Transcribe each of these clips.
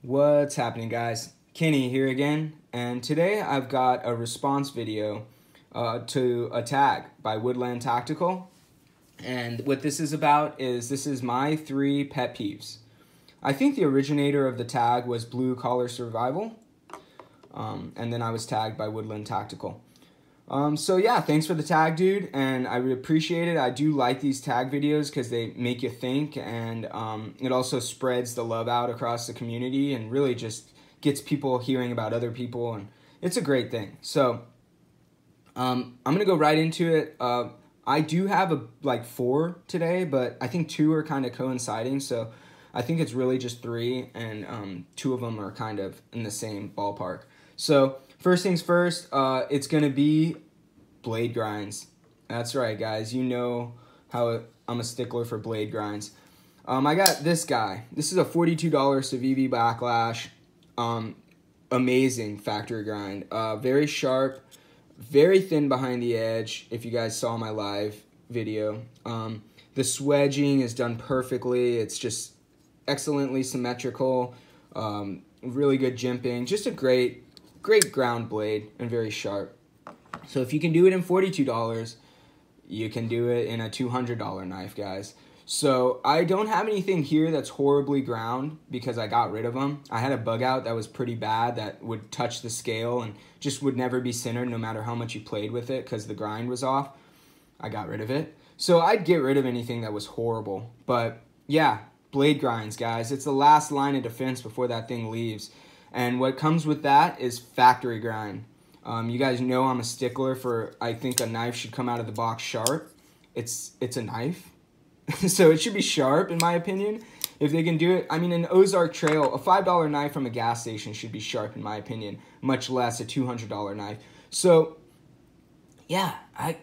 What's happening, guys? Kenny here again, and today I've got a response video to a tag by Woodland Tactical. And what this is about is this is my 3 pet peeves. I think the originator of the tag was Blue Collar Survival, and then I was tagged by Woodland Tactical. So yeah, thanks for the tag, dude, and I really appreciate it. I do like these tag videos because they make you think, and it also spreads the love out across the community and really just gets people hearing about other people, and it's a great thing. So I'm gonna go right into it. I do have like 4 today, but I think 2 are kind of coinciding, so I think it's really just 3, and 2 of them are kind of in the same ballpark. So first things first, it's going to be blade grinds. That's right, guys. You know how I'm a stickler for blade grinds. I got this guy. This is a $42 Civivi Backlash. Amazing factory grind. Very sharp, very thin behind the edge, if you guys saw my live video. The swedging is done perfectly. It's just excellently symmetrical. Really good jimping. Just a great ground blade and very sharp. So if you can do it in $42, you can do it in a $200 knife, guys. So I don't have anything here that's horribly ground because I got rid of them. I had a bug out that was pretty bad that would touch the scale and just would never be centered no matter how much you played with it because the grind was off. I got rid of it. So I'd get rid of anything that was horrible. But yeah, blade grinds, guys. It's the last line of defense before that thing leaves. And what comes with that is factory grind. You guys know I'm a stickler for, I think a knife should come out of the box sharp. It's a knife. So it should be sharp, in my opinion. If they can do it, I mean, an Ozark Trail, a $5 knife from a gas station should be sharp, in my opinion, much less a $200 knife. So, yeah,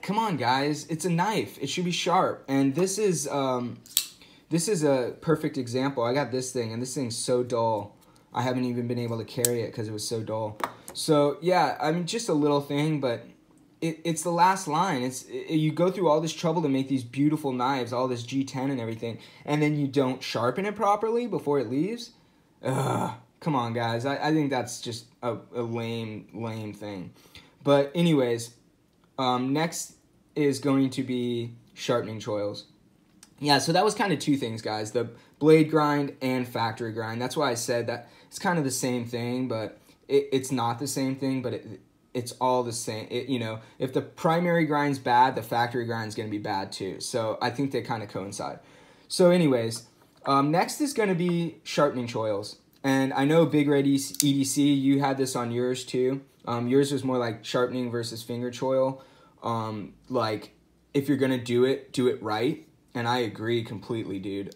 come on, guys. It's a knife. It should be sharp. And this is a perfect example. I got this thing, and this thing's so dull. I haven't even been able to carry it because it was so dull. So, yeah, I mean, just a little thing, but it's the last line. You go through all this trouble to make these beautiful knives, all this G10 and everything, and then you don't sharpen it properly before it leaves? Ugh, come on, guys. I think that's just a lame thing. But anyways, next is going to be sharpening choils. Yeah, so that was kind of 2 things, guys. The blade grind and factory grind. That's why I said that it's kind of the same thing, but it's not the same thing, but it's all the same. You know, if the primary grind's bad, the factory grind's going to be bad too. So I think they kind of coincide. So anyways, next is going to be sharpening choils. And I know Big Red EDC, you had this on yours too. Yours was more like sharpening versus finger choil. Like, if you're going to do it right. And I agree completely, dude.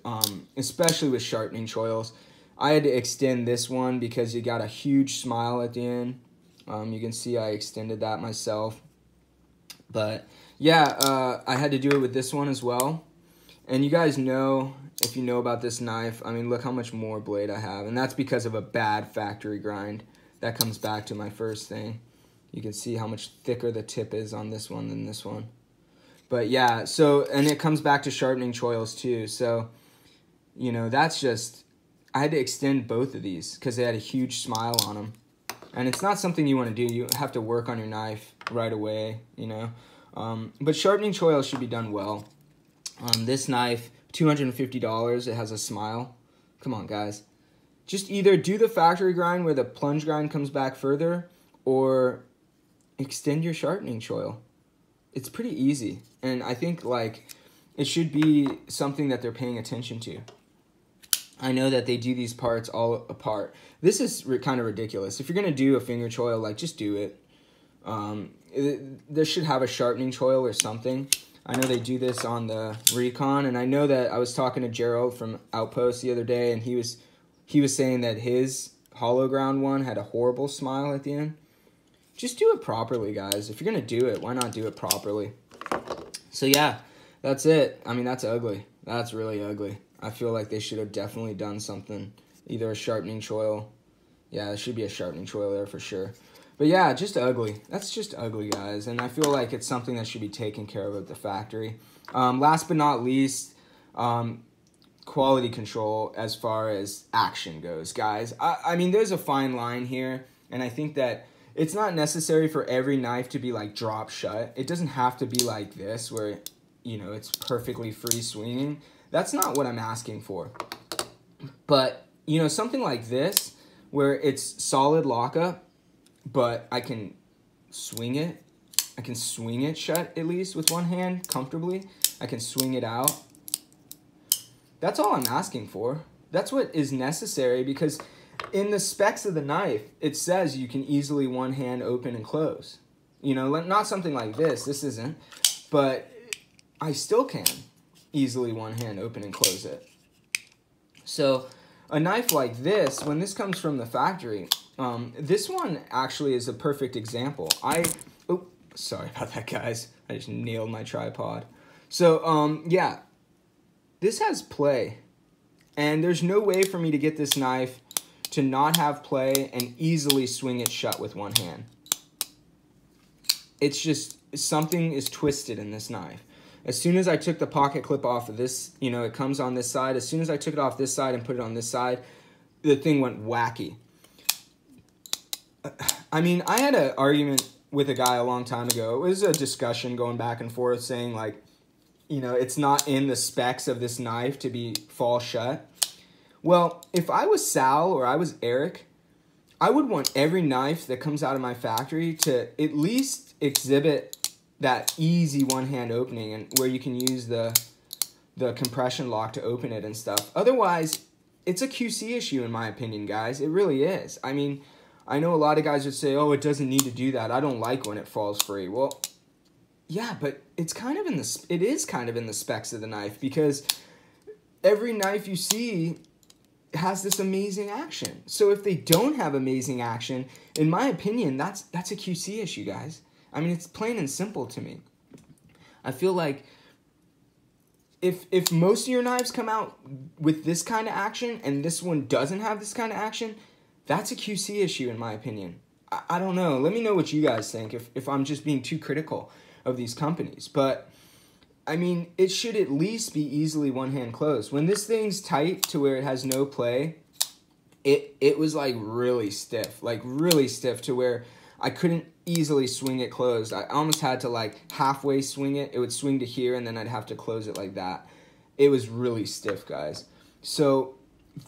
Especially with sharpening choils. I had to extend this one because you got a huge smile at the end. You can see I extended that myself. But yeah, I had to do it with this one as well. And you guys know, if you know about this knife, I mean, look how much more blade I have. And that's because of a bad factory grind. That comes back to my first thing. You can see how much thicker the tip is on this one than this one. But yeah, so, and it comes back to sharpening choils too. So, you know, that's just, I had to extend both of these because they had a huge smile on them. And it's not something you want to do. You have to work on your knife right away, you know. But sharpening choils should be done well. This knife, $250, it has a smile. Come on, guys. Just either do the factory grind where the plunge grind comes back further, or extend your sharpening choil. It's pretty easy, and I think, like, it should be something that they're paying attention to. I know that they do these parts all apart. This is kind of ridiculous. If you're going to do a finger choil, like, just do it. They should have a sharpening choil or something. I know they do this on the Recon, and I know that I was talking to Gerald from Outpost the other day, and he was saying that his hollow ground one had a horrible smile at the end. Just do it properly, guys. If you're going to do it, why not do it properly? So, yeah, that's it. I mean, that's ugly. That's really ugly. I feel like they should have definitely done something. Either a sharpening choil. Yeah, there should be a sharpening choil there for sure. But, yeah, just ugly. That's just ugly, guys. And I feel like it's something that should be taken care of at the factory. Last but not least, quality control as far as action goes, guys. I mean, there's a fine line here, and I think that it's not necessary for every knife to be like drop shut. It doesn't have to be like this where, you know, it's perfectly free swinging. That's not what I'm asking for. But, you know, something like this where it's solid lockup, but I can swing it. I can swing it shut at least with one hand comfortably. I can swing it out. That's all I'm asking for. That's what is necessary, because in the specs of the knife, it says you can easily one hand open and close. You know, not something like this. This isn't. But I still can easily one hand open and close it. So a knife like this, when this comes from the factory, this one actually is a perfect example. Oh, sorry about that, guys. I just nailed my tripod. So, yeah, this has play. And there's no way for me to get this knife to not have play and easily swing it shut with one hand. It's just, something is twisted in this knife. As soon as I took the pocket clip off of this, you know, it comes on this side. As soon as I took it off this side and put it on this side, the thing went wacky. I mean, I had an argument with a guy a long time ago. It was a discussion going back and forth saying, like, you know, it's not in the specs of this knife to be fall shut. Well, if I was Sal or I was Eric, I would want every knife that comes out of my factory to at least exhibit that easy one-hand opening, and where you can use the compression lock to open it and stuff. Otherwise, it's a QC issue in my opinion, guys. It really is. I mean, I know a lot of guys would say, oh, it doesn't need to do that. I don't like when it falls free. Well, yeah, but it's kind of it is kind of in the specs of the knife, because every knife you see has this amazing action. So if they don't have amazing action, in my opinion, that's a QC issue, guys. I mean, it's plain and simple to me. I feel like if most of your knives come out with this kind of action and this one doesn't have this kind of action, that's a QC issue in my opinion. I don't know. Let me know what you guys think if I'm just being too critical of these companies. But, I mean, it should at least be easily one-hand closed. When this thing's tight to where it has no play, it was like really stiff to where I couldn't easily swing it closed. I almost had to like halfway swing it. It would swing to here and then I'd have to close it like that. It was really stiff, guys. So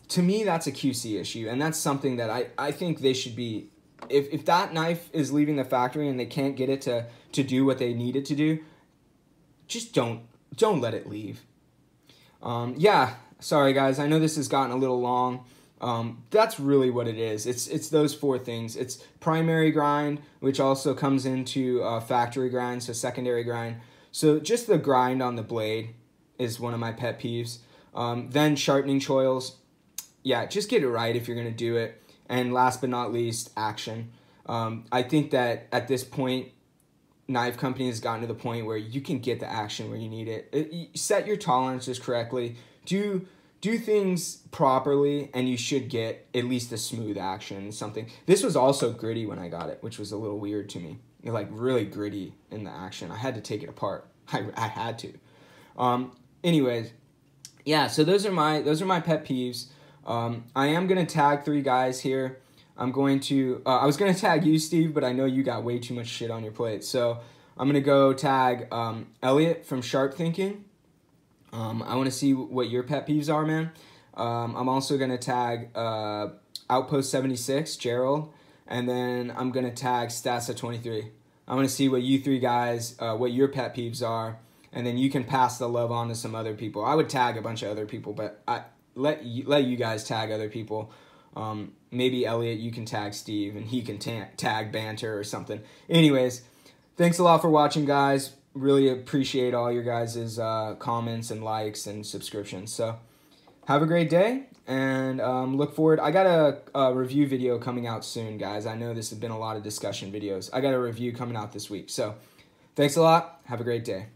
to me, that's a QC issue, and that's something that I think they should be, if that knife is leaving the factory and they can't get it to do what they need it to do, just don't let it leave. Yeah, sorry guys, I know this has gotten a little long. That's really what it is. It's those four things. It's primary grind, which also comes into factory grind, so secondary grind. So just the grind on the blade is one of my pet peeves. Then sharpening choils. Yeah, just get it right if you're going to do it. And last but not least, action. I think that at this point, knife company has gotten to the point where you can get the action where you need it. Set your tolerances correctly. Do things properly, and you should get at least a smooth action, something. This was also gritty when I got it, which was a little weird to me. Like really gritty in the action. I had to take it apart. I had to. Anyways, yeah, so those are my pet peeves. I am going to tag 3 guys here. I'm going to, I was going to tag you, Steve, but I know you got way too much shit on your plate. So I'm going to go tag Elliot from Sharp Thinking. I want to see what your pet peeves are, man. I'm also going to tag Outpost 76, Gerald. And then I'm going to tag Stassa23. I want to see what you 3 guys, what your pet peeves are. And then you can pass the love on to some other people. I would tag a bunch of other people, but let you guys tag other people. Maybe Elliot, you can tag Steve, and he can tag Banter or something. Anyways, thanks a lot for watching, guys. Really appreciate all your guys' comments and likes and subscriptions. So have a great day, and look forward. I got a review video coming out soon, guys. I know this has been a lot of discussion videos. I got a review coming out this week. So thanks a lot. Have a great day.